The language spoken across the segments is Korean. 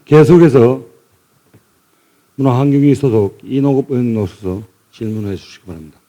계속해서 문화환경위 소속 이노급 의원으로서 질문해 주시기 바랍니다.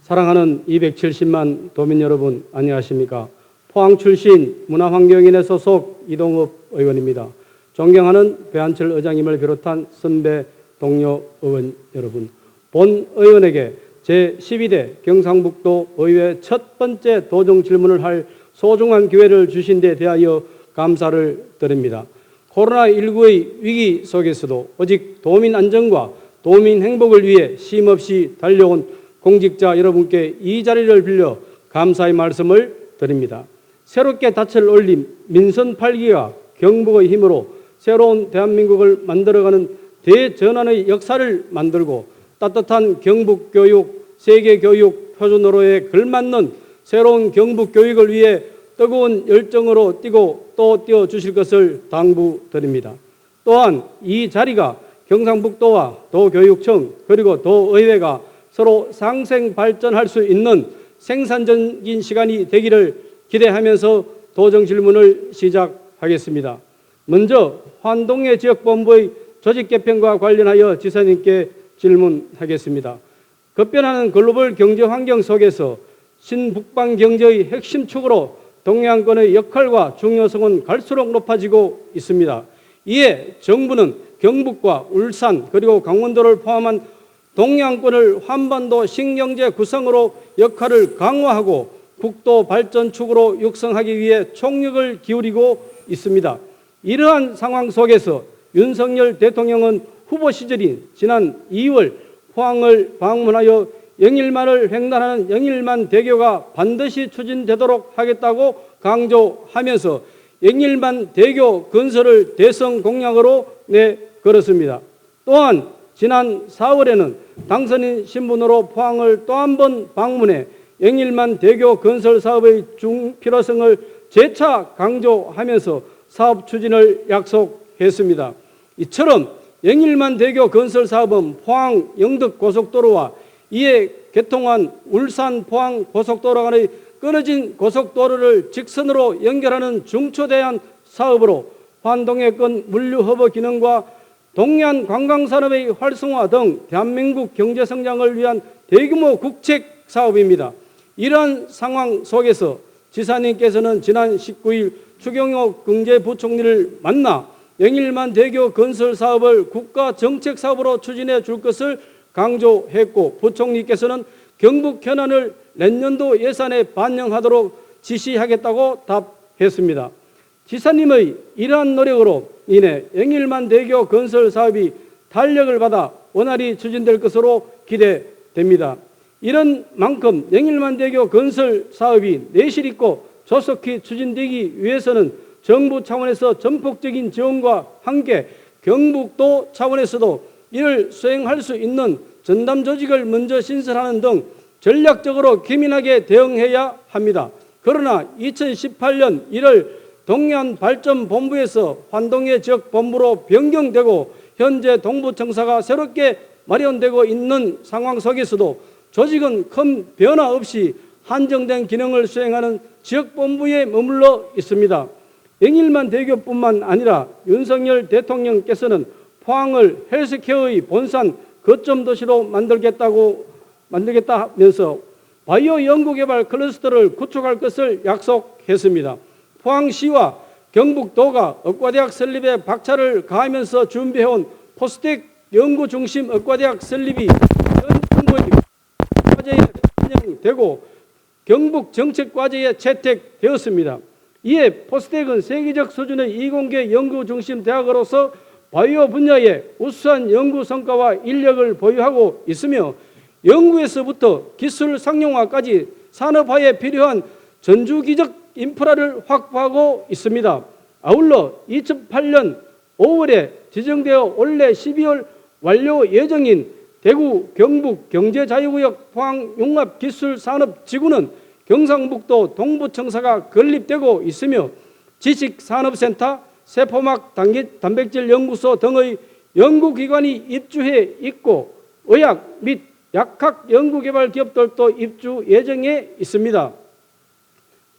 사랑하는 270만 도민 여러분, 안녕하십니까? 포항 출신 문화환경인의 소속 이동업 의원입니다. 존경하는 배한철 의장님을 비롯한 선배 동료 의원 여러분, 본 의원에게 제12대 경상북도 의회 첫 번째 도정 질문을 할 소중한 기회를 주신 데 대하여 감사를 드립니다. 코로나19의 위기 속에서도 오직 도민 안전과 도민 행복을 위해 쉼없이 달려온 공직자 여러분께 이 자리를 빌려 감사의 말씀을 드립니다. 새롭게 닻을 올린 민선 8기와 경북의 힘으로 새로운 대한민국을 만들어가는 대전환의 역사를 만들고 따뜻한 경북교육, 세계교육 표준으로에 걸맞는 새로운 경북교육을 위해 뜨거운 열정으로 뛰고 또 뛰어주실 것을 당부드립니다. 또한 이 자리가 경상북도와 도교육청 그리고 도의회가 서로 상생 발전할 수 있는 생산적인 시간이 되기를 기대하면서 도정 질문을 시작하겠습니다. 먼저 환동의 지역본부의 조직 개편과 관련하여 지사님께 질문하겠습니다. 급변하는 글로벌 경제 환경 속에서 신북방 경제의 핵심 축으로 동해안권의 역할과 중요성은 갈수록 높아지고 있습니다. 이에 정부는 경북과 울산 그리고 강원도를 포함한 동해안권을 한반도 신경제 구성으로 역할을 강화하고 국도 발전축으로 육성하기 위해 총력을 기울이고 있습니다. 이러한 상황 속에서 윤석열 대통령은 후보 시절인 지난 2월 포항을 방문하여 영일만을 횡단하는 영일만 대교가 반드시 추진되도록 하겠다고 강조하면서 영일만 대교 건설을 대선 공약으로 내걸었습니다. 또한 지난 4월에는 당선인 신분으로 포항을 또 한 번 방문해 영일만 대교 건설 사업의 중필요성을 재차 강조하면서 사업 추진을 약속했습니다. 이처럼 영일만 대교 건설 사업은 포항 영덕 고속도로와 이에 개통한 울산 포항 고속도로 간의 끊어진 고속도로를 직선으로 연결하는 중초대한 사업으로 환동해권 물류 허브 기능과 동해안 관광산업의 활성화 등 대한민국 경제 성장을 위한 대규모 국책 사업입니다. 이러한 상황 속에서 지사님께서는 지난 19일 추경호 경제부총리를 만나 영일만 대교 건설 사업을 국가 정책 사업으로 추진해 줄 것을 강조했고 부총리께서는 경북 현안을 내년도 예산에 반영하도록 지시하겠다고 답했습니다. 지사님의 이러한 노력으로 인해 영일만 대교 건설 사업이 탄력을 받아 원활히 추진될 것으로 기대됩니다. 이런 만큼 영일만 대교 건설 사업이 내실 있고 조속히 추진되기 위해서는 정부 차원에서 전폭적인 지원과 함께 경북도 차원에서도 이를 수행할 수 있는 전담 조직을 먼저 신설하는 등 전략적으로 기민하게 대응해야 합니다. 그러나 2018년 1월 동해안 발전본부에서 환동해 지역본부로 변경되고 현재 동부청사가 새롭게 마련되고 있는 상황 속에서도 조직은 큰 변화 없이 한정된 기능을 수행하는 지역본부에 머물러 있습니다. 영일만 대교뿐만 아니라 윤석열 대통령께서는 포항을 헬스케어의 본산 거점 도시로 만들겠다 하면서 바이오 연구개발 클러스터를 구축할 것을 약속했습니다. 포항시와 경북도가 의과대학 설립에 박차를 가하면서 준비해온 포스텍 연구중심 의과대학 설립이 현 정부의 과제에 반영되고 경북 정책과제에 채택되었습니다. 이에 포스텍은 세계적 수준의 이공계 연구중심 대학으로서 바이오 분야에 우수한 연구 성과와 인력을 보유하고 있으며 연구에서부터 기술 상용화까지 산업화에 필요한 전주기적 인프라를 확보하고 있습니다. 아울러 2008년 5월에 지정되어 올해 12월 완료 예정인 대구 경북 경제자유구역 포항융합기술산업지구는 경상북도 동부청사가 건립되고 있으며 지식산업센터, 세포막 단백질 연구소 등의 연구기관이 입주해 있고 의학 및 약학 연구개발 기업들도 입주 예정에 있습니다.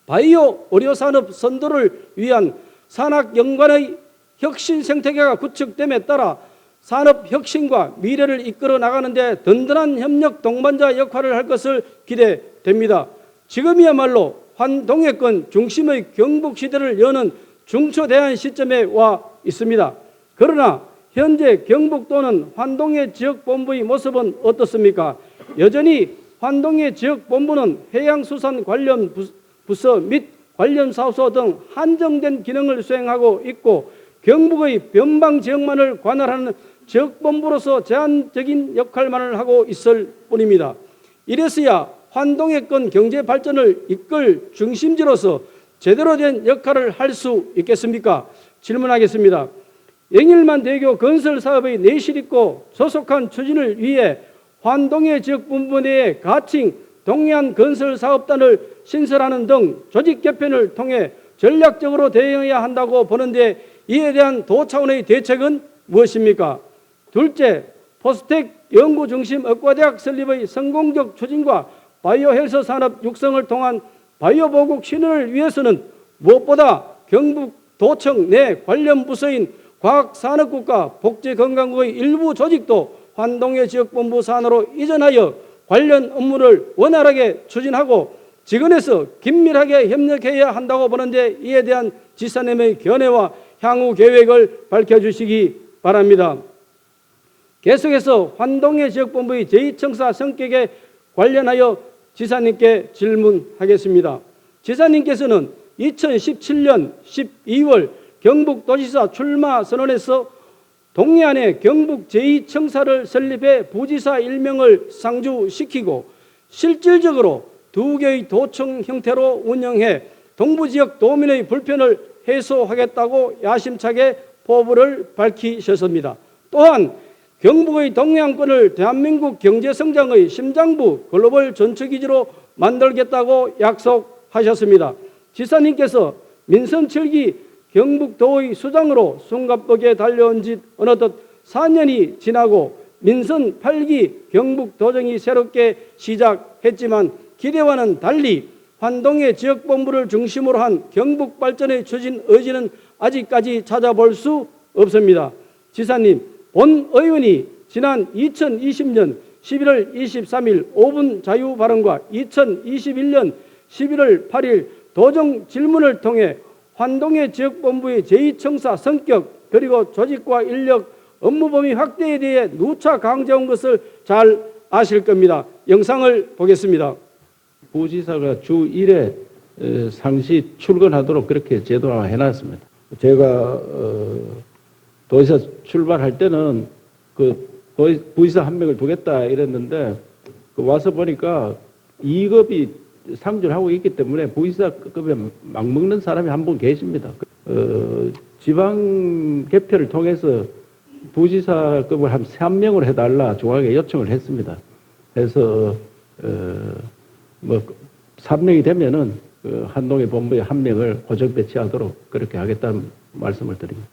바이오 의료산업 선도를 위한 산학연관의 혁신 생태계가 구축됨에 따라 산업 혁신과 미래를 이끌어 나가는 데 든든한 협력 동반자 역할을 할 것을 기대됩니다. 지금이야말로 환동해권 중심의 경북 시대를 여는 중초대한 시점에 와 있습니다. 그러나 현재 경북도는 환동해 지역본부의 모습은 어떻습니까? 여전히 환동해 지역본부는 해양수산 관련 부서 및 관련 사업소 등 한정된 기능을 수행하고 있고 경북의 변방 지역만을 관할하는 지역본부로서 제한적인 역할만을 하고 있을 뿐입니다. 이래서야 환동해권 경제 발전을 이끌 중심지로서 제대로 된 역할을 할 수 있겠습니까? 질문하겠습니다. 영일만대교 건설 사업의 내실 있고 조속한 추진을 위해 환동해 지역본부 내에 가칭 동해안 건설 사업단을 신설하는 등 조직 개편을 통해 전략적으로 대응해야 한다고 보는데 이에 대한 도 차원의 대책은 무엇입니까? 둘째, 포스텍 연구중심 의과대학 설립의 성공적 추진과 바이오 헬스 산업 육성을 통한 바이오 보국 신뢰를 위해서는 무엇보다 경북도청 내 관련 부서인 과학산업국과 복지건강국의 일부 조직도 환동해 지역본부 산하로 이전하여 관련 업무를 원활하게 추진하고 지근에서 긴밀하게 협력해야 한다고 보는데 이에 대한 지사님의 견해와 향후 계획을 밝혀주시기 바랍니다. 계속해서 환동해 지역본부의 제2청사 성격에 관련하여 지사님께 질문하겠습니다. 지사님께서는 2017년 12월 경북도지사 출마 선언에서 동해안에 경북 제2청사를 설립해 부지사 일명을 상주시키고 실질적으로 2개의 도청 형태로 운영해 동부지역 도민의 불편을 해소하겠다고 야심차게 포부를 밝히셨습니다. 또한 경북의 동해안권을 대한민국 경제성장의 심장부 글로벌 전처기지로 만들겠다고 약속하셨습니다. 지사님께서 민선 7기 경북도의 수장으로 숨가쁘게 달려온 지 어느덧 4년이 지나고 민선 8기 경북도정이 새롭게 시작했지만 기대와는 달리 환동해 지역본부를 중심으로 한 경북 발전의 추진 의지는 아직까지 찾아볼 수 없습니다. 지사님, 본 의원이 지난 2020년 11월 23일 5분 자유 발언과 2021년 11월 8일 도정 질문을 통해 환동해 지역본부의 제2청사 성격 그리고 조직과 인력 업무 범위 확대에 대해 누차 강조한 것을 잘 아실 겁니다. 영상을 보겠습니다. 부지사가 주 1회 상시 출근하도록 그렇게 제도화 해놨습니다. 제가 도지사 출발할 때는 그 부지사 한 명을 두겠다 이랬는데 와서 보니까 2급이 상주를 하고 있기 때문에 부지사급에 막먹는 사람이 한 분 계십니다. 지방 개표를 통해서 부지사급을 한 3명으로 해달라 중앙에 요청을 했습니다. 그래서 3명이 되면은 한동해 본부에 1명을 고정 배치하도록 그렇게 하겠다는 말씀을 드립니다.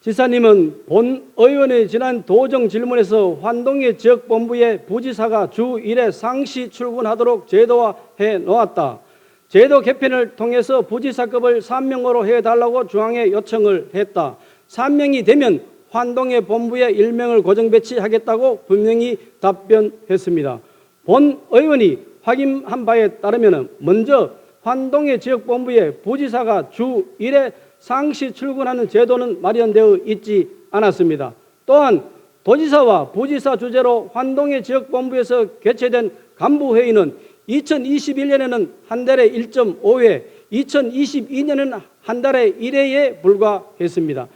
지사님은 본 의원의 지난 도정 질문에서 환동해 지역본부의 부지사가 주 1회 상시 출근하도록 제도화해 놓았다. 제도 개편을 통해서 부지사급을 3명으로 해달라고 중앙에 요청을 했다. 3명이 되면 환동해 본부에 1명을 고정 배치하겠다고 분명히 답변했습니다. 본 의원이 확인한 바에 따르면 먼저 환동해 지역본부의 부지사가 주 1회 상시 출근하는 제도는 마련되어 있지 않았습니다. 또한 도지사와 부지사 주재로 환동해 지역본부에서 개최된 간부회의는 2021년에는 한 달에 1.5회, 2022년에는 한 달에 1회에 불과했습니다.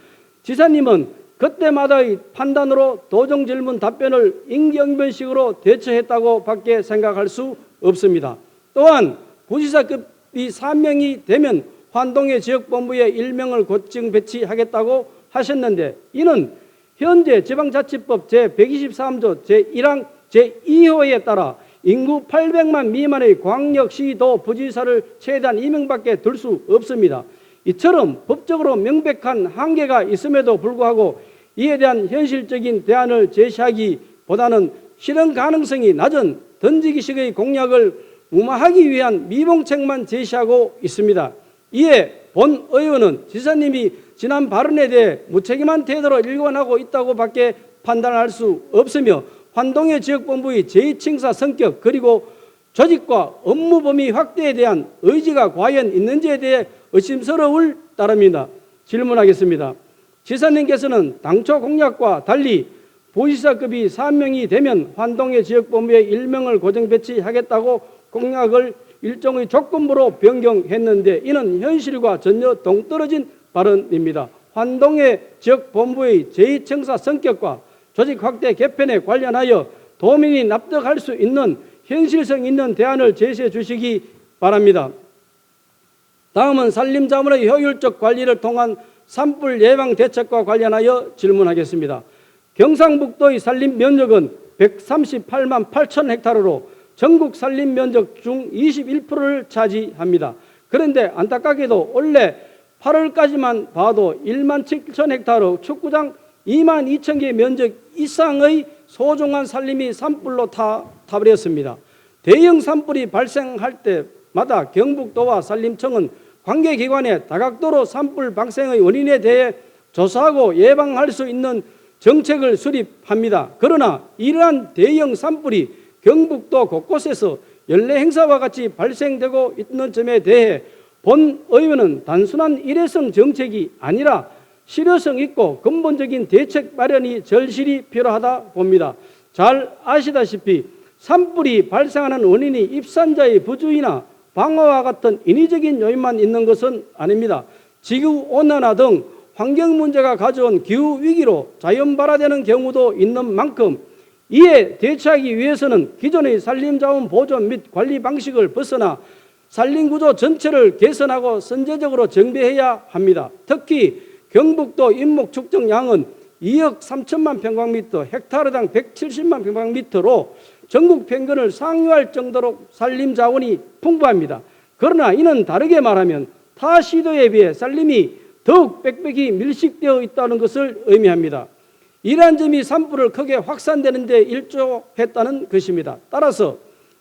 지사님은 그때마다의 판단으로 도정 질문 답변을 임기응변식으로 대처했다고 밖에 생각할 수 없습니다. 또한 부지사급이 3명이 되면 환동해 지역본부에 1명을 고정 배치하겠다고 하셨는데 이는 현재 지방자치법 제123조 제1항 제2호에 따라 인구 800만 미만의 광역시도 부지사를 최대한 2명밖에 둘 수 없습니다. 이처럼 법적으로 명백한 한계가 있음에도 불구하고 이에 대한 현실적인 대안을 제시하기보다는 실현 가능성이 낮은 던지기식의 공약을 무마하기 위한 미봉책만 제시하고 있습니다. 이에 본 의원은 지사님이 지난 발언에 대해 무책임한 태도로 일관하고 있다고 밖에 판단할 수 없으며 환동의 지역본부의 제2층사 성격 그리고 조직과 업무 범위 확대에 대한 의지가 과연 있는지에 대해 의심스러울 따름입니다. 질문하겠습니다. 지사님께서는 당초 공약과 달리 부지사급이 3명이 되면 환동의 지역본부에 1명을 고정 배치하겠다고 공약을 일종의 조건부로 변경했는데 이는 현실과 전혀 동떨어진 발언입니다. 환동의 지역본부의 제2층사 성격과 조직 확대 개편에 관련하여 도민이 납득할 수 있는 현실성 있는 대안을 제시해 주시기 바랍니다. 다음은 산림자원의 효율적 관리를 통한 산불 예방 대책과 관련하여 질문하겠습니다. 경상북도의 산림 면적은 138만 8천 헥타르로 전국 산림 면적 중 21%를 차지합니다. 그런데 안타깝게도 올해 8월까지만 봐도 1만 7천 헥타르 축구장 2만 2천 개 면적 이상의 소중한 산림이 산불로 타버렸습니다. 대형 산불이 발생할 때마다 경북도와 산림청은 관계기관에 다각도로 산불 발생의 원인에 대해 조사하고 예방할 수 있는 정책을 수립합니다. 그러나 이러한 대형 산불이 경북도 곳곳에서 연례 행사와 같이 발생되고 있는 점에 대해 본 의원은 단순한 일회성 정책이 아니라 실효성 있고 근본적인 대책 마련이 절실히 필요하다 봅니다. 잘 아시다시피 산불이 발생하는 원인이 입산자의 부주의나 방화와 같은 인위적인 요인만 있는 것은 아닙니다. 지구온난화 등 환경 문제가 가져온 기후위기로 자연 발화되는 경우도 있는 만큼 이에 대처하기 위해서는 기존의 산림자원 보존 및 관리 방식을 벗어나 산림구조 전체를 개선하고 선제적으로 정비해야 합니다. 특히 경북도 인목 축적량은 2억 3천만 평방미터, 헥타르당 170만 평방미터로 전국 평균을 상회할 정도로 산림자원이 풍부합니다. 그러나 이는 다르게 말하면 타 시도에 비해 산림이 더욱 빽빽이 밀식되어 있다는 것을 의미합니다. 이러한 점이 산불을 크게 확산되는 데 일조했다는 것입니다. 따라서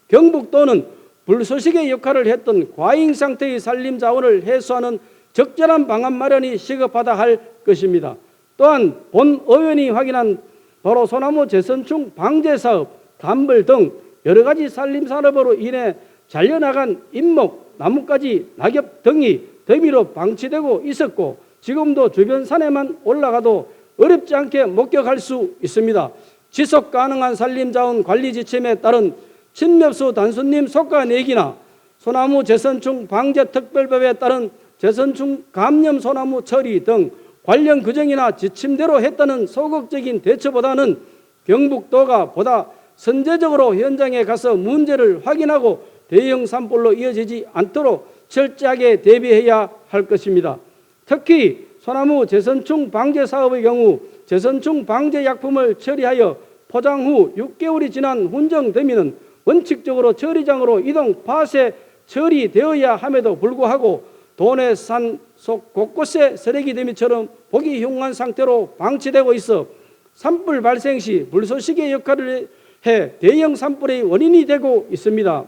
경북도는 불소식의 역할을 했던 과잉 상태의 산림자원을 해소하는 적절한 방안 마련이 시급하다 할 것입니다. 또한 본 의원이 확인한 바로 소나무 재선충 방제 사업, 담벌 등 여러 가지 산림 산업으로 인해 잘려나간 인목, 나뭇가지, 낙엽 등이 더미로 방치되고 있었고 지금도 주변 산에만 올라가도 어렵지 않게 목격할 수 있습니다. 지속 가능한 산림자원 관리 지침에 따른 침엽수 단순림 속가내기나 소나무 재선충 방제 특별법에 따른 재선충 감염 소나무 처리 등 관련 규정이나 지침대로 했다는 소극적인 대처보다는 경북도가 보다 선제적으로 현장에 가서 문제를 확인하고 대형 산불로 이어지지 않도록 철저하게 대비해야 할 것입니다. 특히 소나무 재선충 방제 사업의 경우 재선충 방제 약품을 처리하여 포장 후 6개월이 지난 훈정 더미는 원칙적으로 처리장으로 이동 밭에 처리되어야 함에도 불구하고 도내 산 속 곳곳에 쓰레기 더미처럼 보기 흉한 상태로 방치되고 있어 산불 발생 시 불쏘시개 역할을 해 대형 산불의 원인이 되고 있습니다.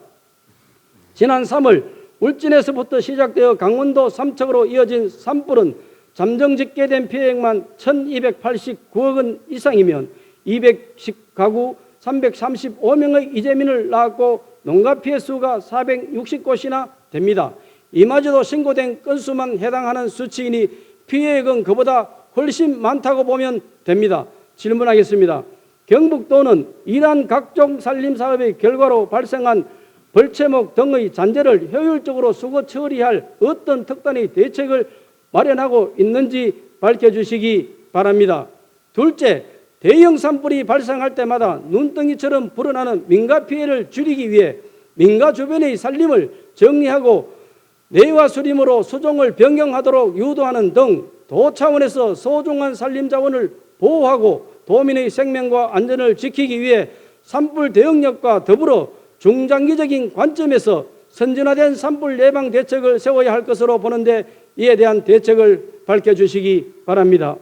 지난 3월 울진에서부터 시작되어 강원도 삼척으로 이어진 산불은 잠정 집계된 피해액만 1,289억 원 이상이면 210가구 335명의 이재민을 낳았고 농가 피해 수가 460곳이나 됩니다. 이마저도 신고된 건수만 해당하는 수치이니 피해액은 그보다 훨씬 많다고 보면 됩니다. 질문하겠습니다. 경북도는 이러한 각종 산림사업의 결과로 발생한 벌채목 등의 잔재를 효율적으로 수거 처리할 어떤 특단의 대책을 마련하고 있는지 밝혀주시기 바랍니다. 둘째, 대형 산불이 발생할 때마다 눈덩이처럼 불어나는 민가 피해를 줄이기 위해 민가 주변의 산림을 정리하고 내와 수림으로 수종을 변경하도록 유도하는 등 도 차원에서 소중한 산림자원을 보호하고 도민의 생명과 안전을 지키기 위해 산불 대응력과 더불어 중장기적인 관점에서 선진화된 산불 예방 대책을 세워야 할 것으로 보는데 이에 대한 대책을 밝혀주시기 바랍니다.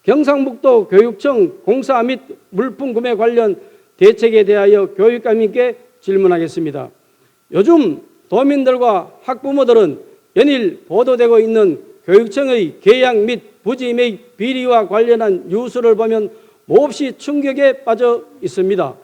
경상북도 교육청 공사 및 물품 구매 관련 대책에 대하여 교육감님께 질문하겠습니다. 요즘 도민들과 학부모들은 연일 보도되고 있는 교육청의 계약 및 부임의 비리와 관련한 뉴스를 보면 몹시 충격에 빠져 있습니다.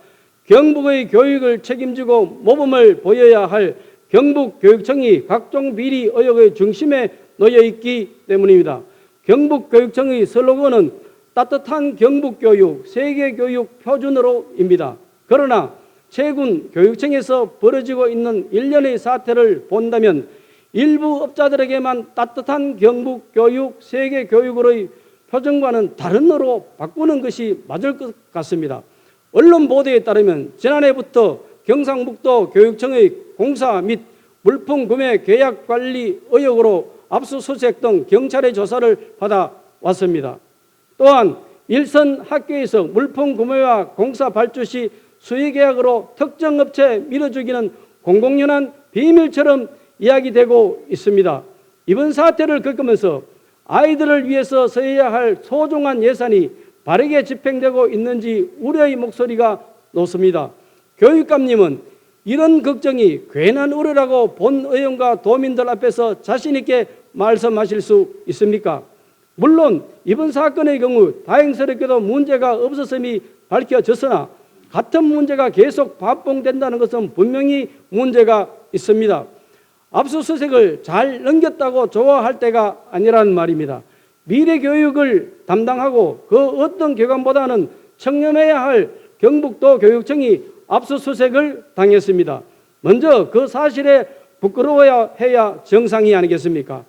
경북의 교육을 책임지고 모범을 보여야 할 경북교육청이 각종 비리 의혹의 중심에 놓여 있기 때문입니다. 경북교육청의 슬로건은 따뜻한 경북교육, 세계교육 표준으로입니다. 그러나 최근 교육청에서 벌어지고 있는 일련의 사태를 본다면 일부 업자들에게만 따뜻한 경북교육, 세계교육으로의 표정과는 다른 어로 바꾸는 것이 맞을 것 같습니다. 언론 보도에 따르면 지난해부터 경상북도 교육청의 공사 및 물품 구매 계약 관리 의혹으로 압수수색 등 경찰의 조사를 받아왔습니다. 또한 일선 학교에서 물품 구매와 공사 발주 시 수의계약으로 특정 업체에 밀어주기는 공공연한 비밀처럼 이야기되고 있습니다. 이번 사태를 겪으면서 아이들을 위해서 써야 할 소중한 예산이 바르게 집행되고 있는지 우려의 목소리가 높습니다. 교육감님은 이런 걱정이 괜한 우려라고 본 의원과 도민들 앞에서 자신 있게 말씀하실 수 있습니까? 물론 이번 사건의 경우 다행스럽게도 문제가 없었음이 밝혀졌으나 같은 문제가 계속 반복된다는 것은 분명히 문제가 있습니다. 압수수색을 잘 넘겼다고 좋아할 때가 아니라는 말입니다. 미래 교육을 담당하고 그 어떤 기관보다는 청렴해야 할 경북도 교육청이 압수수색을 당했습니다. 먼저 그 사실에 부끄러워야 해야 정상이 아니겠습니까?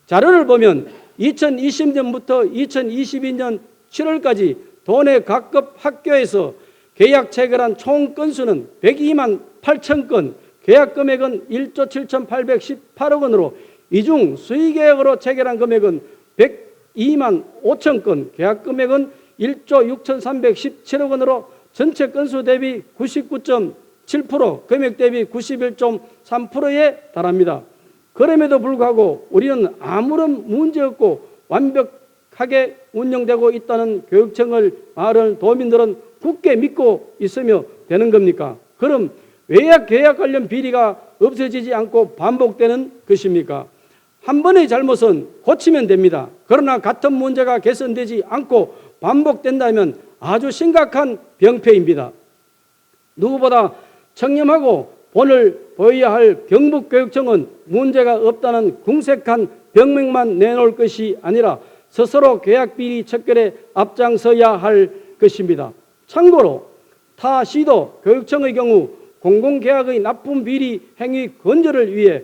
자료를 보면 2020년부터 2022년 7월까지 도내 각급 학교에서 계약 체결한 총 건수는 102만 8천 건, 계약 금액은 1조 7,818억 원으로 이 중 수의계약으로 체결한 금액은 102만 5천 건, 계약 금액은 1조 6,317억 원으로 전체 건수 대비 99.7%, 금액 대비 91.3%에 달합니다. 그럼에도 불구하고 우리는 아무런 문제 없고 완벽하게 운영되고 있다는 교육청을 말을 도민들은 굳게 믿고 있으며 되는 겁니까? 그럼 왜 계약 관련 비리가 없어지지 않고 반복되는 것입니까? 한 번의 잘못은 고치면 됩니다. 그러나 같은 문제가 개선되지 않고 반복된다면 아주 심각한 병폐입니다. 누구보다 청렴하고 본을 보여야 할 경북교육청은 문제가 없다는 궁색한 병명만 내놓을 것이 아니라 스스로 계약 비리 척결에 앞장서야 할 것입니다. 참고로 타 시도 교육청의 경우 공공계약의 납품 비리 행위 건조를 위해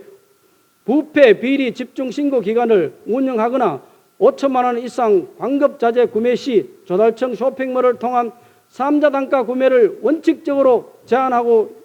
부패 비리 집중 신고 기간을 운영하거나 5천만 원 이상 광급자재 구매 시 조달청 쇼핑몰을 통한 3자 단가 구매를 원칙적으로 제한하고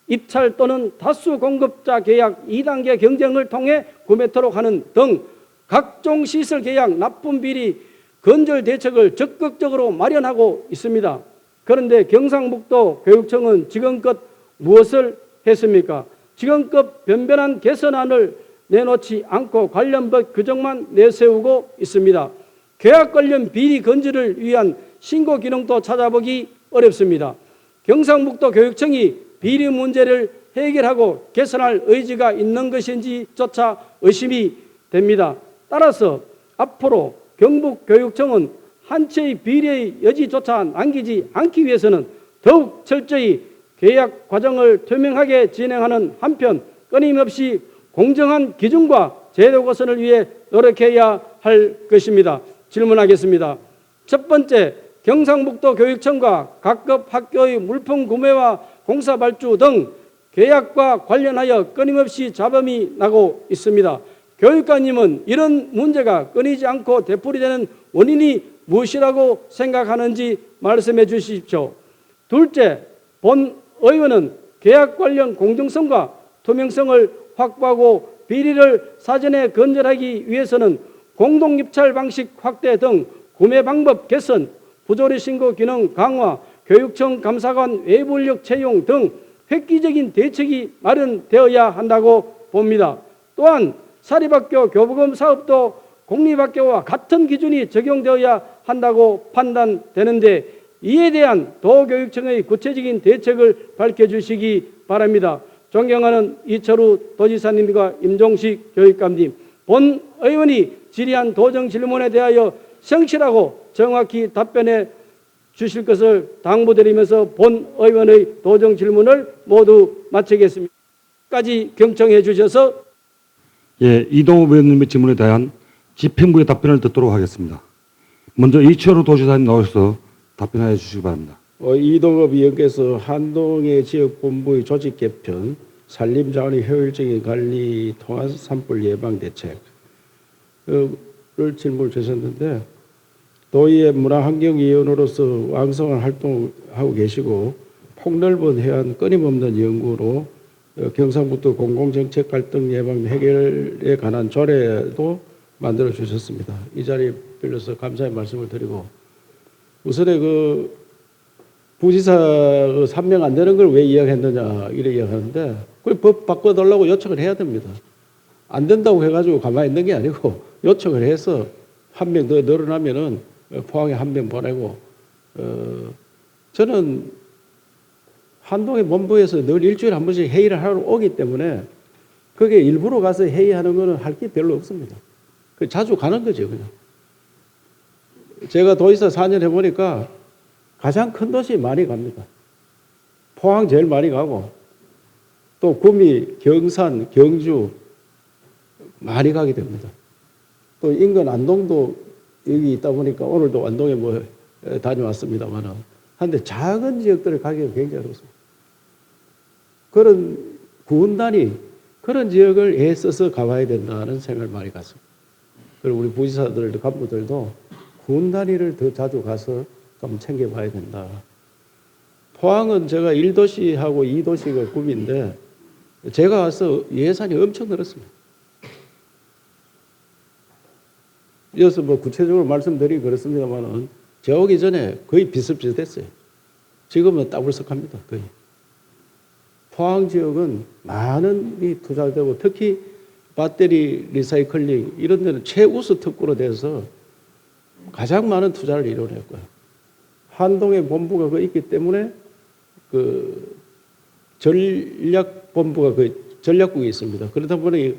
입찰 또는 다수 공급자 계약 2단계 경쟁을 통해 구매토록 하는 등 각종 시설 계약 납품 비리 건절 대책을 적극적으로 마련하고 있습니다. 그런데 경상북도 교육청은 지금껏 무엇을 했습니까? 지금껏 변변한 개선안을 내놓지 않고 관련 법 규정만 내세우고 있습니다. 계약 관련 비리 건절을 위한 신고 기능도 찾아보기 어렵습니다. 경상북도 교육청이 비리 문제를 해결하고 개선할 의지가 있는 것인지조차 의심이 됩니다. 따라서 앞으로 경북교육청은 한치의 비리의 여지조차 남기지 않기 위해서는 더욱 철저히 계약 과정을 투명하게 진행하는 한편 끊임없이 공정한 기준과 제도 개선을 위해 노력해야 할 것입니다. 질문하겠습니다. 첫 번째, 경상북도 교육청과 각급 학교의 물품 구매와 공사 발주 등 계약과 관련하여 끊임없이 잡음이 나고 있습니다. 교육관님은 이런 문제가 끊이지 않고 되풀이되는 원인이 무엇이라고 생각하는지 말씀해 주십시오. 둘째, 본 의원은 계약 관련 공정성과 투명성을 확보하고 비리를 사전에 건절하기 위해서는 공동입찰 방식 확대 등 구매 방법 개선, 부조리 신고 기능 강화, 교육청 감사관 외부 인력 채용 등 획기적인 대책이 마련되어야 한다고 봅니다. 또한 사립학교 교부금 사업도 공립학교와 같은 기준이 적용되어야 한다고 판단되는데 이에 대한 도교육청의 구체적인 대책을 밝혀주시기 바랍니다. 존경하는 이철우 도지사님과 임종식 교육감님, 본 의원이 질의한 도정 질문에 대하여 성실하고 정확히 답변해 주실 것을 당부드리면서 본 의원의 도정 질문을 모두 마치겠습니다. 까지 경청해 주셔서 예, 이동욱 의원님의 질문에 대한 집행부의 답변을 듣도록 하겠습니다. 먼저 이철우 도지사님 나오셔서 답변해 주시기 바랍니다. 이동업 의원께서 한동의 지역본부의 조직 개편, 산림자원의 효율적인 관리, 통합 산불 예방 대책을 질문을 주셨는데, 도의회 문화환경위원으로서 왕성한 활동하고 계시고 폭넓은 해안 끊임없는 연구로 경상북도 공공정책 갈등 예방 해결에 관한 조례도 만들어 주셨습니다. 이 자리 빌려서 감사의 말씀을 드리고, 우선에 부지사 3명 안 되는 걸 왜 이야기했느냐 이래 이야기하는데, 그 법 바꿔달라고 요청을 해야 됩니다. 안 된다고 해가지고 가만히 있는 게 아니고 요청을 해서 한 명 더 늘어나면은 포항에 한 명 보내고, 저는 한동의 본부에서 늘 일주일에 한 번씩 회의를 하러 오기 때문에 그게 일부러 가서 회의하는 거는 할 게 별로 없습니다. 자주 가는 거죠, 그냥. 제가 도지사 4년 해보니까 가장 큰 도시 많이 갑니다. 포항 제일 많이 가고, 또 구미, 경산, 경주 많이 가게 됩니다. 또 인근 안동도 여기 있다 보니까 오늘도 안동에 다녀왔습니다만은, 한데 작은 지역들을 가기가 굉장히 어렵습니다. 그런 구분단위, 그런 지역을 애써서 가봐야 된다는 생각을 많이 갔습니다. 그리고 우리 부지사들도 간부들도 구분단위를 더 자주 가서 좀 챙겨봐야 된다. 포항은 제가 1도시하고 2도시가 구비인데 제가 와서 예산이 엄청 늘었습니다. 이어서 구체적으로 말씀드리기 그렇습니다만은 제가 오기 전에 거의 비슷비슷했어요. 지금은 따블석합니다. 거의. 포항 지역은 많은 이 투자되고 특히 배터리 리사이클링 이런 데는 최우수 특구로 돼서 가장 많은 투자를 이뤄냈고요. 한동의 본부가 있기 때문에 전략본부가 전략국이 있습니다. 그러다 보니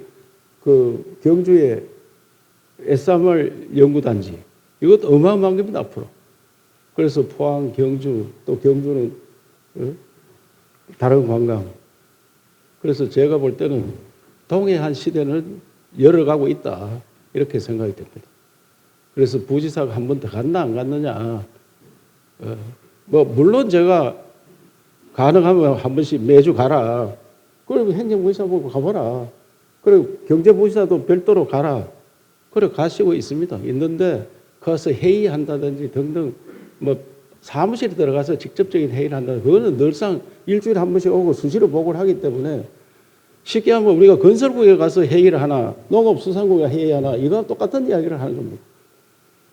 경주에 SMR 연구단지 이것도 어마어마한 겁니다, 앞으로. 그래서 포항, 경주, 또 경주는 다른 관광. 그래서 제가 볼 때는 동해안 시대는 열어가고 있다, 이렇게 생각이 됩니다. 그래서 부지사가 한 번 더 갔나 안 갔느냐. 물론 제가 가능하면 한 번씩 매주 가라. 그리고 행정부지사 보고 가보라. 그리고 경제부지사도 별도로 가라. 그래 가시고 있는데 가서 회의한다든지 등등 사무실에 들어가서 직접적인 회의를 한다든지 그거는 늘상 일주일에 한 번씩 오고 수시로 보고를 하기 때문에 쉽게 하면 우리가 건설국에 가서 회의를 하나 농업수산국에 회의하나 이거와 똑같은 이야기를 하는 겁니다.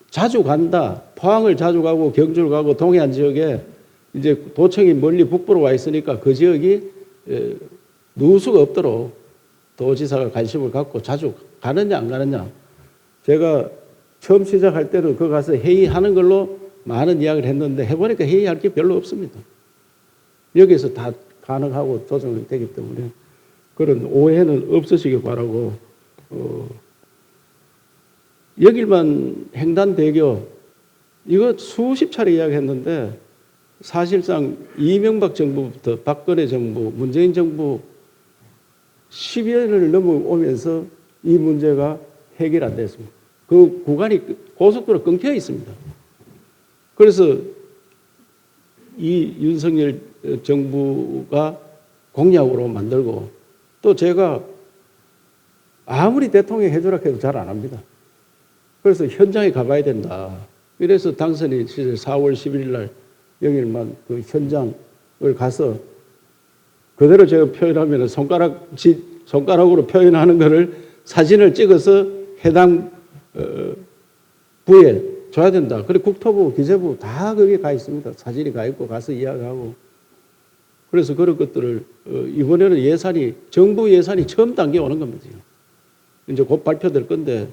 자주 간다. 포항을 자주 가고 경주를 가고 동해안 지역에 이제 도청이 멀리 북부로 와 있으니까 그 지역이 누수가 없도록 도지사가 관심을 갖고 자주 가느냐 안 가느냐. 제가 처음 시작할 때는 거 가서 회의하는 걸로 많은 이야기를 했는데 해보니까 회의할 게 별로 없습니다. 여기서 다 가능하고 조정이 되기 때문에 그런 오해는 없으시길 바라고, 여길만 횡단대교 이거 수십 차례 이야기했는데 사실상 이명박 정부부터 박근혜 정부, 문재인 정부 10여년을 넘어오면서 이 문제가 해결 안 됐습니다. 그 구간이 고속도로 끊겨 있습니다. 그래서 이 윤석열 정부가 공약으로 만들고 또 제가 아무리 대통령이 해주라 해도 잘 안 합니다. 그래서 현장에 가봐야 된다. 이래서 당선인 시절 4월 11일 날 영일만 그 현장을 가서 그대로 제가 표현하면 손가락으로 표현하는 거를 사진을 찍어서 해당 부에 줘야 된다. 그리고 국토부, 기재부 다 거기에 가 있습니다. 사진이 가 있고 가서 이야기하고. 그래서 그런 것들을 이번에는 예산이 정부 예산이 처음 당겨오는 겁니다. 이제 곧 발표될 건데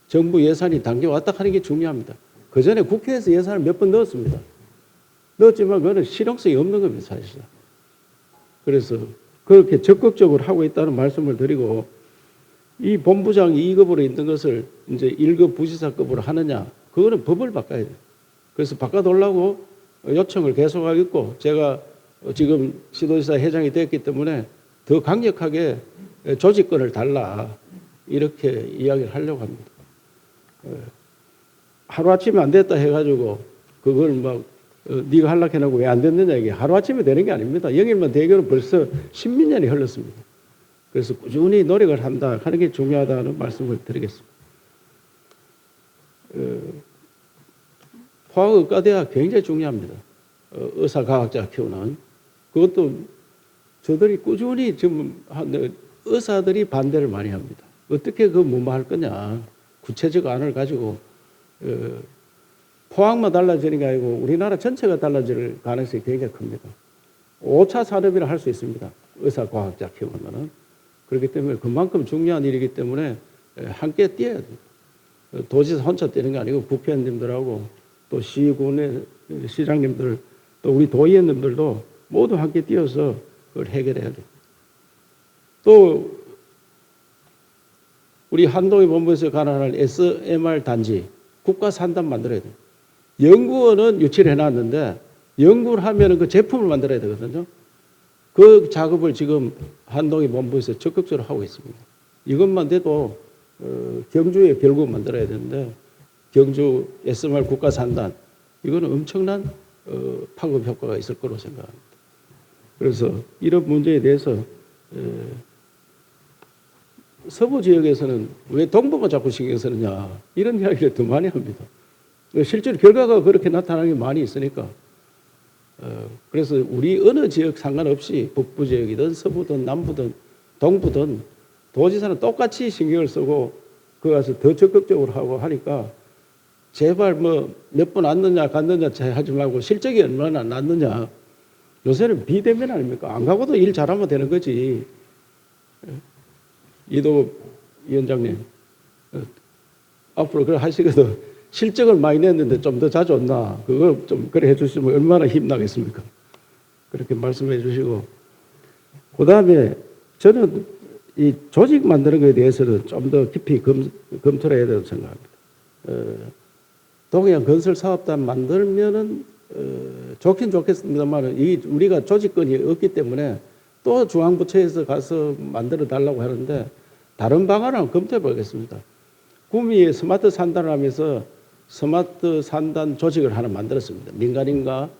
정부 예산이 당겨왔다 하는 게 중요합니다. 그 전에 국회에서 예산을 몇 번 넣었습니다. 넣었지만 그거는 실용성이 없는 겁니다, 사실상. 그래서 그렇게 적극적으로 하고 있다는 말씀을 드리고, 이 본부장 2급으로 있는 것을 이제 1급 부지사급으로 하느냐, 그거는 법을 바꿔야 돼요. 그래서 바꿔달라고 요청을 계속하겠고, 제가 지금 시도지사 회장이 됐기 때문에 더 강력하게 조직권을 달라, 이렇게 이야기를 하려고 합니다. 하루아침에 안 됐다 해가지고 그걸 막 네가 하려고 해놓고 왜 안 됐느냐, 이게 하루아침에 되는 게 아닙니다. 영일만 대교는 벌써 10몇 년이 흘렀습니다. 그래서 꾸준히 노력을 한다 하는 게 중요하다는 말씀을 드리겠습니다. 포항의과대학 굉장히 중요합니다. 의사과학자 키우는. 그것도 저들이 꾸준히 지금 의사들이 반대를 많이 합니다. 어떻게 그 무마할 거냐. 구체적 안을 가지고 포항만 달라지는 게 아니고 우리나라 전체가 달라질 가능성이 굉장히 큽니다. 5차 산업이라 할 수 있습니다. 의사과학자 키우면은. 그렇기 때문에 그만큼 중요한 일이기 때문에 함께 뛰어야 됩니다. 도지사 혼자 뛰는 게 아니고 국회의원님들하고 또 시군의 시장님들 또 우리 도의원님들도 모두 함께 뛰어서 그걸 해결해야 돼요. 또 우리 한동희 본부에서 관할할 SMR 단지 국가 산단 만들어야 돼요. 연구원은 유치를 해놨는데 연구를 하면은 그 제품을 만들어야 되거든요. 그 작업을 지금 한동희 본부에서 적극적으로 하고 있습니다. 이것만 돼도 경주에 결국 만들어야 되는데 경주 SMR 국가 산단 이거는 엄청난 파급 효과가 있을 거로 생각합니다. 그래서 이런 문제에 대해서 서부 지역에서는 왜 동부가 자꾸 신경 쓰느냐 이런 이야기를 더 많이 합니다. 실제로 결과가 그렇게 나타나는 게 많이 있으니까 그래서 우리 어느 지역 상관없이 북부 지역이든 서부든 남부든 동부든 도지사는 똑같이 신경을 쓰고 그 가서 더 적극적으로 하고 하니까 제발 뭐 몇 번 왔느냐 갔느냐 하지 말고 실적이 얼마나 났느냐. 요새는 비대면 아닙니까? 안 가고도 일 잘하면 되는 거지. 이도 위원장님 앞으로 그걸 하시거든. 실적을 많이 냈는데 좀 더 자주 온나 그걸 좀 그래 해주시면 얼마나 힘나겠습니까? 그렇게 말씀해 주시고 그 다음에 저는 이 조직 만드는 것에 대해서는 좀 더 깊이 검토를 해야 된다고 생각합니다. 동해안 건설 사업단 만들면은 좋긴 좋겠습니다만 이 우리가 조직권이 없기 때문에 또 중앙부처에서 가서 만들어 달라고 하는데 다른 방안을 한번 검토해 보겠습니다. 구미에 스마트 산단을 하면서 스마트 산단 조직을 하나 만들었습니다. 민간인과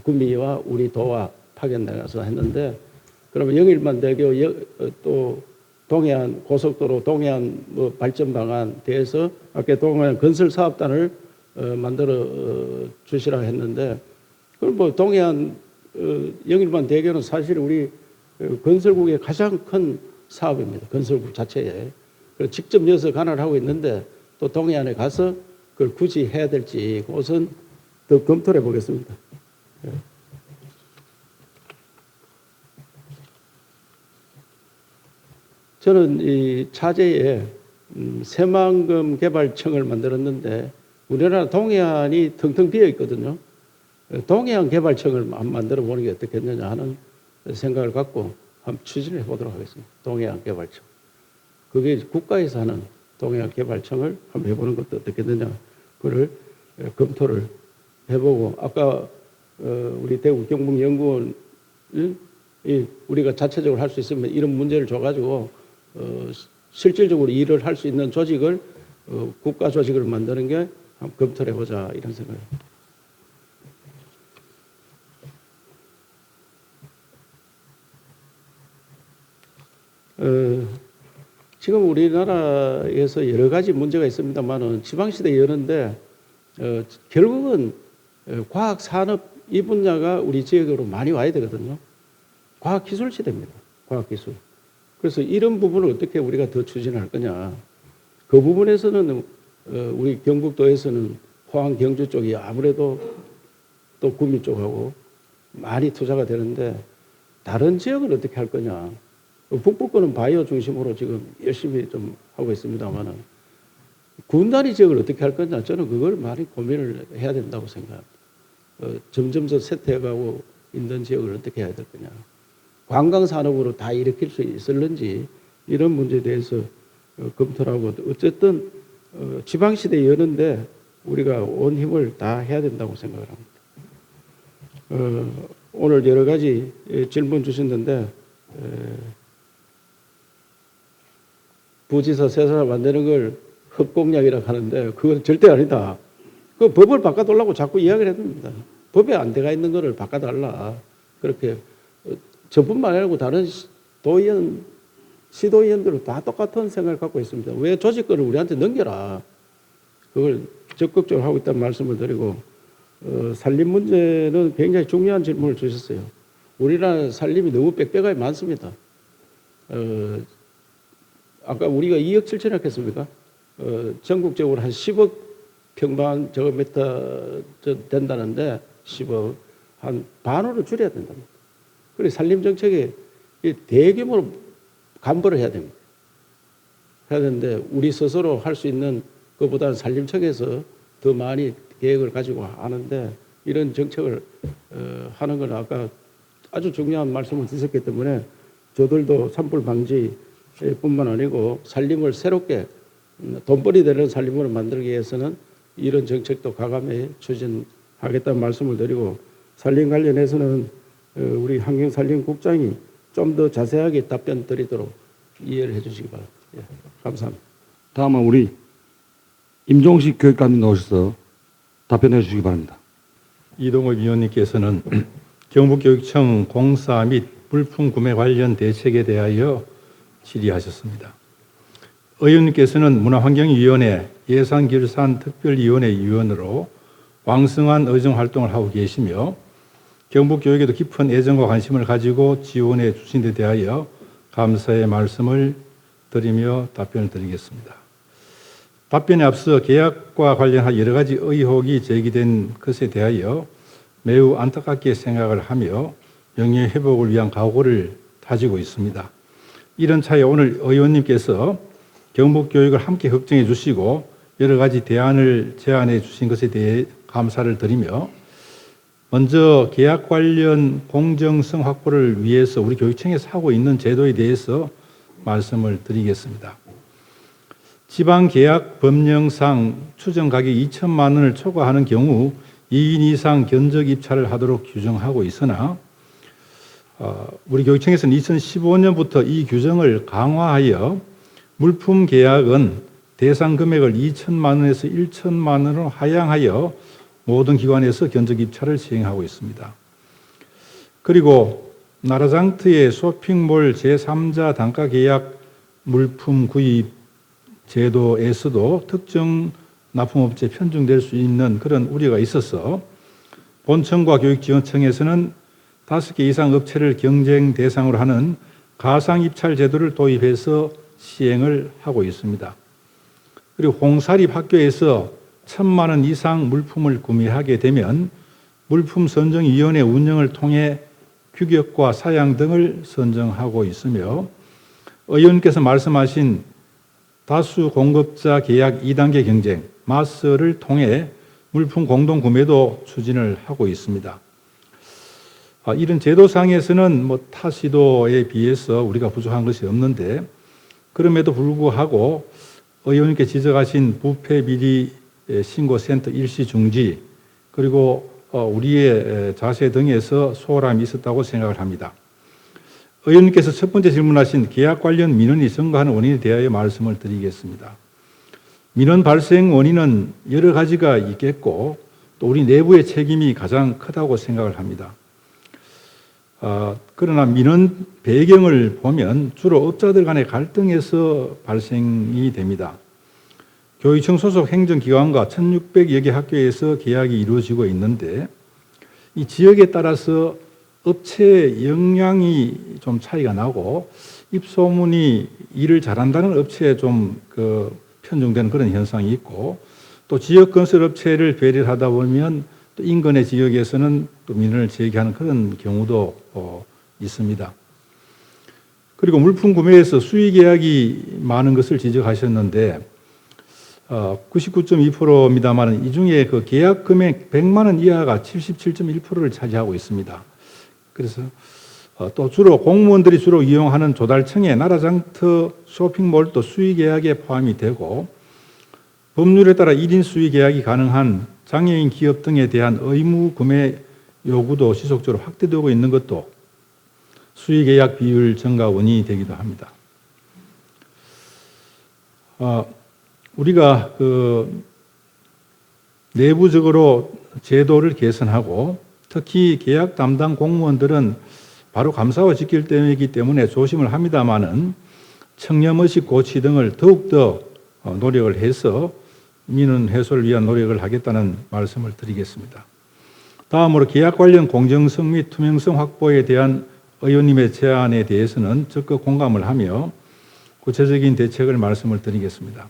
구미와 우리 도와 파견나가서 했는데 그러면 영일만 대교 또 동해안 고속도로 동해안 뭐 발전 방안 대해서 아까 동해안 건설 사업단을 만들어 주시라고 했는데 그럼 뭐 동해안 영일만 대교는 사실 우리 건설국의 가장 큰 사업입니다. 건설국 자체에. 그래서 직접 여기서 관할을 하고 있는데 또 동해안에 가서 그걸 굳이 해야 될지 그것은 더 검토를 해보겠습니다. 저는 이 차제에 새만금 개발청을 만들었는데 우리나라 동해안이 텅텅 비어 있거든요. 동해안 개발청을 만들어 보는 게 어떻겠느냐 하는 생각을 갖고 한번 추진을 해보도록 하겠습니다. 동해안 개발청. 그게 국가에서 하는 동해안 개발청을 한번 해보는 것도 어떻겠느냐. 그걸 검토를 해보고 아까 우리 대구 경북연구원 우리가 자체적으로 할 수 있으면 이런 문제를 줘가지고 실질적으로 일을 할 수 있는 조직을 국가 조직을 만드는 게 한번 검토를 해보자 이런 생각입니다. 지금 우리나라에서 여러 가지 문제가 있습니다만은 지방시대 여는데 결국은 과학 산업 이 분야가 우리 지역으로 많이 와야 되거든요. 과학기술 시대입니다. 과학기술. 그래서 이런 부분을 어떻게 우리가 더 추진할 거냐. 그 부분에서는 우리 경북도에서는 포항 경주 쪽이 아무래도 또 구미 쪽하고 많이 투자가 되는데 다른 지역은 어떻게 할 거냐. 북부권은 바이오 중심으로 지금 열심히 좀 하고 있습니다만은 군단위 지역을 어떻게 할 거냐. 저는 그걸 많이 고민을 해야 된다고 생각합니다. 점점 더 쇠퇴해가고 있는 지역을 어떻게 해야 될 거냐. 관광산업으로 다 일으킬 수 있을는지 이런 문제에 대해서 검토를 하고 어쨌든 지방시대 여는데 우리가 온 힘을 다 해야 된다고 생각을 합니다. 오늘 여러 가지 질문 주셨는데 부지사 세 사람 만드는 걸 흑공약이라고 하는데 그건 절대 아니다. 그 법을 바꿔달라고 자꾸 이야기를 해야 됩니다. 법에 안 들어가 있는 거를 바꿔달라. 그렇게 저뿐만 아니고 다른 도의원, 시도의원들은 다 똑같은 생각을 갖고 있습니다. 왜 조직권을 우리한테 넘겨라. 그걸 적극적으로 하고 있다는 말씀을 드리고 산림 문제는 굉장히 중요한 질문을 주셨어요. 우리나라 산림이 너무 빽빽하게 많습니다. 아까 우리가 2억 7천억 했습니까? 전국적으로 한 10억 평방 제곱미터 된다는데 10억 한 반으로 줄여야 된답니다. 그래서 산림 정책에 대규모로 감벌을 해야 됩니다. 해야 되는데 우리 스스로 할 수 있는 것보다는 산림청에서 더 많이 계획을 가지고 하는데 이런 정책을 하는 건 아까 아주 중요한 말씀을 주셨기 때문에 저들도 산불 방지뿐만 아니고 산림을 새롭게 돈벌이 되는 산림으로 만들기 위해서는 이런 정책도 과감히 추진하겠다는 말씀을 드리고 산림 관련해서는 우리 환경산림국장이 좀 더 자세하게 답변 드리도록 이해를 해 주시기 바랍니다. 예, 감사합니다. 다음은 우리 임종식 교육감님 나오셔서 답변해 주시기 바랍니다. 이동욱 위원님께서는 경북교육청 공사 및 물품 구매 관련 대책에 대하여 질의하셨습니다. 의원님께서는 문화환경위원회 예산결산특별위원회 위원으로 왕성한 의정활동을 하고 계시며 경북교육에도 깊은 애정과 관심을 가지고 지원해 주신 데 대하여 감사의 말씀을 드리며 답변을 드리겠습니다. 답변에 앞서 계약과 관련한 여러 가지 의혹이 제기된 것에 대하여 매우 안타깝게 생각을 하며 명예회복을 위한 각오를 다지고 있습니다. 이런 차에 오늘 의원님께서 경북교육을 함께 걱정해 주시고 여러 가지 대안을 제안해 주신 것에 대해 감사를 드리며 먼저 계약 관련 공정성 확보를 위해서 우리 교육청에서 하고 있는 제도에 대해서 말씀을 드리겠습니다. 지방계약 법령상 추정 가격 2천만 원을 초과하는 경우 2인 이상 견적 입찰을 하도록 규정하고 있으나 우리 교육청에서는 2015년부터 이 규정을 강화하여 물품 계약은 대상 금액을 2천만 원에서 1천만 원으로 하향하여 모든 기관에서 견적 입찰을 시행하고 있습니다. 그리고 나라장터의 쇼핑몰 제3자 단가 계약 물품 구입 제도에서도 특정 납품업체에 편중될 수 있는 그런 우려가 있어서 본청과 교육지원청에서는 5개 이상 업체를 경쟁 대상으로 하는 가상 입찰 제도를 도입해서 시행을 하고 있습니다. 그리고 공사립 학교에서 1,000만 원 이상 물품을 구매하게 되면 물품선정위원회 운영을 통해 규격과 사양 등을 선정하고 있으며 의원께서 말씀하신 다수 공급자 계약 2단계 경쟁, 마스를 통해 물품 공동 구매도 추진을 하고 있습니다. 이런 제도상에서는 타 시도에 비해서 우리가 부족한 것이 없는데 그럼에도 불구하고 의원님께 지적하신 부패 비리 신고센터 일시 중지 그리고 우리의 자세 등에서 소홀함이 있었다고 생각을 합니다. 의원님께서 첫 번째 질문하신 계약 관련 민원이 증가하는 원인에 대하여 말씀을 드리겠습니다. 민원 발생 원인은 여러 가지가 있겠고 또 우리 내부의 책임이 가장 크다고 생각을 합니다. 그러나 민원 배경을 보면 주로 업자들 간의 갈등에서 발생이 됩니다. 교육청 소속 행정기관과 1,600여 개 학교에서 계약이 이루어지고 있는데 이 지역에 따라서 업체의 역량이 좀 차이가 나고 입소문이 일을 잘한다는 업체에 좀 편중되는 그런 현상이 있고 또 지역 건설 업체를 배려하다 보면 또 인근의 지역에서는 또 민원을 제기하는 그런 경우도 있습니다. 그리고 물품 구매에서 수의 계약이 많은 것을 지적하셨는데 99.2%입니다만 이 중에 그 계약 금액 100만 원 이하가 77.1%를 차지하고 있습니다. 그래서 또 주로 공무원들이 주로 이용하는 조달청의 나라장터 쇼핑몰도 수의계약에 포함이 되고 법률에 따라 1인 수의계약이 가능한 장애인 기업 등에 대한 의무 구매 요구도 지속적으로 확대되고 있는 것도 수의계약 비율 증가 원인이 되기도 합니다. 우리가 내부적으로 제도를 개선하고 특히 계약 담당 공무원들은 바로 감사와 직결 때문이기 때문에 조심을 합니다마는 청렴의식 고취 등을 더욱더 노력을 해서 민원 해소를 위한 노력을 하겠다는 말씀을 드리겠습니다. 다음으로 계약 관련 공정성 및 투명성 확보에 대한 의원님의 제안에 대해서는 적극 공감을 하며 구체적인 대책을 말씀을 드리겠습니다.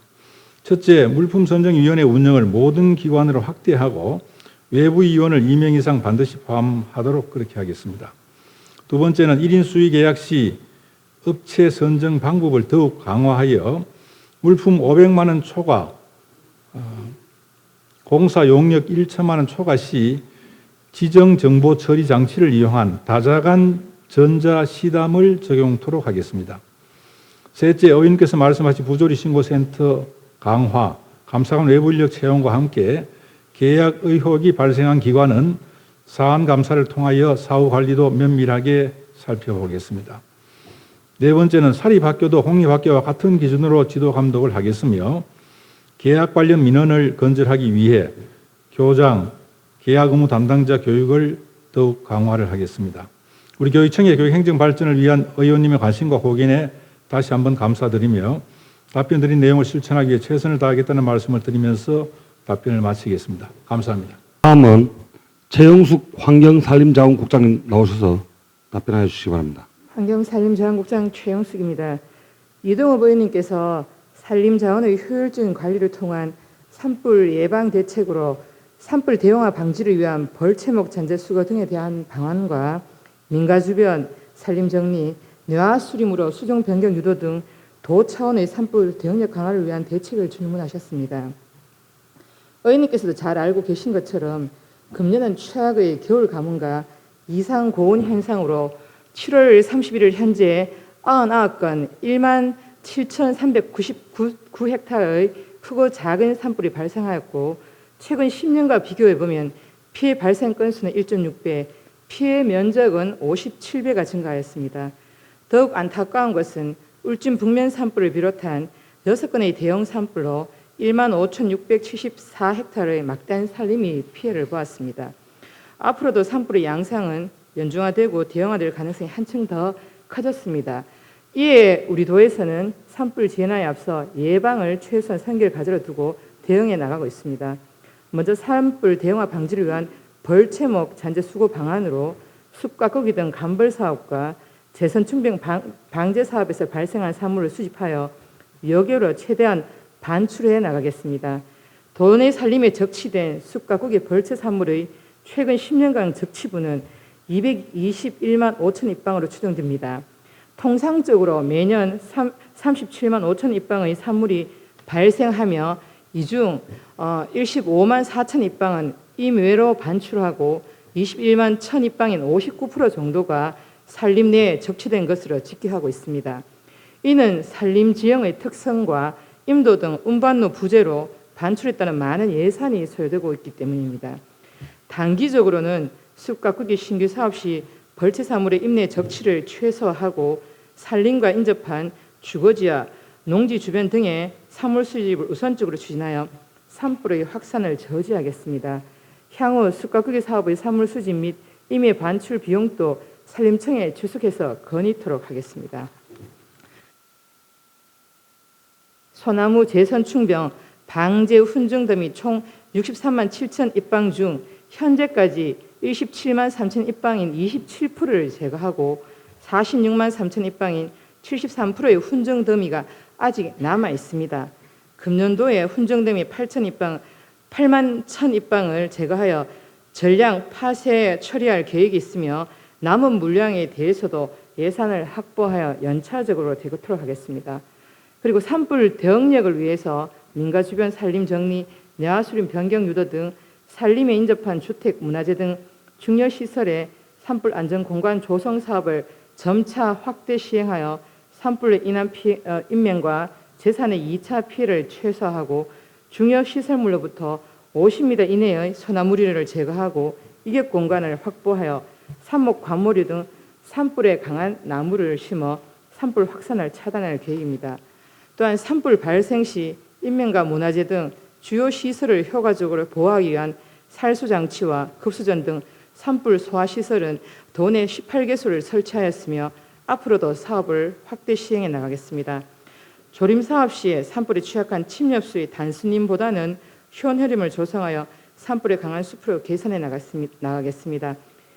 첫째, 물품선정위원회 운영을 모든 기관으로 확대하고 외부 위원을 2명 이상 반드시 포함하도록 그렇게 하겠습니다. 두 번째는 1인 수의 계약 시 업체 선정 방법을 더욱 강화하여 물품 500만 원 초과, 공사 용역 1천만 원 초과 시 지정 정보 처리 장치를 이용한 다자간 전자 시담을 적용토록 하겠습니다. 셋째, 의원님께서 말씀하신 부조리 신고센터 강화, 감사관 외부 인력 채용과 함께 계약 의혹이 발생한 기관은 사안 감사를 통하여 사후 관리도 면밀하게 살펴보겠습니다. 네 번째는 사립학교도 공립학교와 같은 기준으로 지도 감독을 하겠으며 계약 관련 민원을 건절하기 위해 교장, 계약 의무 담당자 교육을 더욱 강화를 하겠습니다. 우리 교육청의 교육 행정 발전을 위한 의원님의 관심과 고견에 다시 한번 감사드리며 답변 드린 내용을 실천하기 위해 최선을 다하겠다는 말씀을 드리면서 답변을 마치겠습니다. 감사합니다. 다음은 최영숙 환경산림자원국장님 나오셔서 답변해 주시기 바랍니다. 환경산림자원국장 최영숙입니다. 이동업 의원님께서 산림자원의 효율적인 관리를 통한 산불 예방 대책으로 산불 대형화 방지를 위한 벌채목 잔재 수거 등에 대한 방안과 민가 주변 산림 정리, 뇌화 수림으로 수종 변경 유도 등 도 차원의 산불 대응력 강화를 위한 대책을 질문하셨습니다. 의원님께서도 잘 알고 계신 것처럼 금년은 최악의 겨울 가뭄과 이상 고온 현상으로 7월 31일 현재 99건 1만 7,399헥타르의 크고 작은 산불이 발생하였고 최근 10년과 비교해 보면 피해 발생 건수는 1.6배, 피해 면적은 57배가 증가하였습니다. 더욱 안타까운 것은 울진 북면 산불을 비롯한 6건의 대형 산불로 1만 5,674헥타르의 막대한 산림이 피해를 보았습니다. 앞으로도 산불의 양상은 연중화되고 대형화될 가능성이 한층 더 커졌습니다. 이에 우리 도에서는 산불 재난에 앞서 예방을 최우선 선계를 가지러 두고 대응해 나가고 있습니다. 먼저 산불 대형화 방지를 위한 벌채목 잔재 수거 방안으로 숲과 거기 등 간벌 사업과 재선 충병 방제 사업에서 발생한 산물을 수집하여 여교로 최대한 반출해 나가겠습니다. 도내 산림에 적치된 숲과 거기 벌채 산물의 최근 10년간 적치부는 221만 5천 입방으로 추정됩니다. 통상적으로 매년 37만 5천 입방의 산물이 발생하며 이 중 15만 4천 입방은 임외로 반출하고 21만 1천 입방인 59% 정도가 산림 내에 적치된 것으로 집계하고 있습니다. 이는 산림 지형의 특성과 임도 등 운반로 부재로 반출에 따른 많은 예산이 소요되고 있기 때문입니다. 단기적으로는 숲과 거기 신규 사업 시 벌채 사물의 임내 적치를 최소화하고 산림과 인접한 주거지와 농지 주변 등의 사물 수집을 우선적으로 추진하여 산불의 확산을 저지하겠습니다. 향후 숲과 거기 사업의 사물 수집 및 임의 반출 비용도 산림청에 출석해서 건의토록 하겠습니다. 소나무 재선 충병 방제 훈증 등이 총 63만 7천 입방 중 현재까지 27만 3천 입방인 27%를 제거하고 46만 3천 입방인 73%의 훈증 더미가 아직 남아 있습니다. 금년도에 훈증 더미 8천 입방, 8만 1천 입방을 제거하여 전량 파쇄 처리할 계획이 있으며 남은 물량에 대해서도 예산을 확보하여 연차적으로 대거토록 하겠습니다. 그리고 산불 대응력을 위해서 민가 주변 산림 정리, 뇌화 수림 변경 유도 등 산림에 인접한 주택, 문화재 등 중요 시설의 산불 안전 공간 조성 사업을 점차 확대 시행하여 산불로 인한 인명과 재산의 2차 피해를 최소화하고 중요 시설물로부터 50m 이내의 소나무리를 제거하고 이격 공간을 확보하여 산목, 관모리 등 산불에 강한 나무를 심어 산불 확산을 차단할 계획입니다. 또한 산불 발생 시 인명과 문화재 등 주요 시설을 효과적으로 보호하기 위한 살수장치와 급수전 등 산불 소화 시설은 도내 18개소를 설치하였으며 앞으로도 사업을 확대 시행해 나가겠습니다. 조림 사업 시에 산불에 취약한 침엽수의 단순림보다는 효연흐림을 조성하여 산불에 강한 숲으로 개선해 나가겠습니다.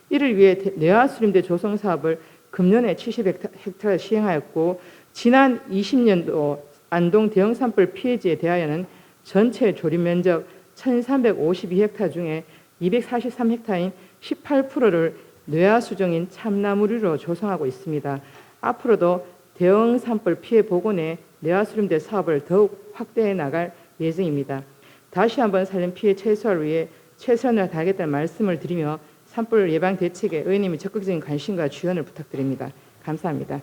이를 위해 내화수림대 조성 사업을 금년에 70헥타를 시행하였고 지난 20년도 안동 대형 산불 피해지에 대하여는 전체 조림 면적 1,352헥타 중에 243헥타인 18%를 뇌화수종인 참나무리로 조성하고 있습니다. 앞으로도 대형 산불 피해 복원에 뇌화수림대 사업을 더욱 확대해 나갈 예정입니다. 다시 한번 산림 피해 최소화를 위해 최선을 다하겠다는 말씀을 드리며 산불 예방 대책에 의원님의 적극적인 관심과 지원을 부탁드립니다. 감사합니다.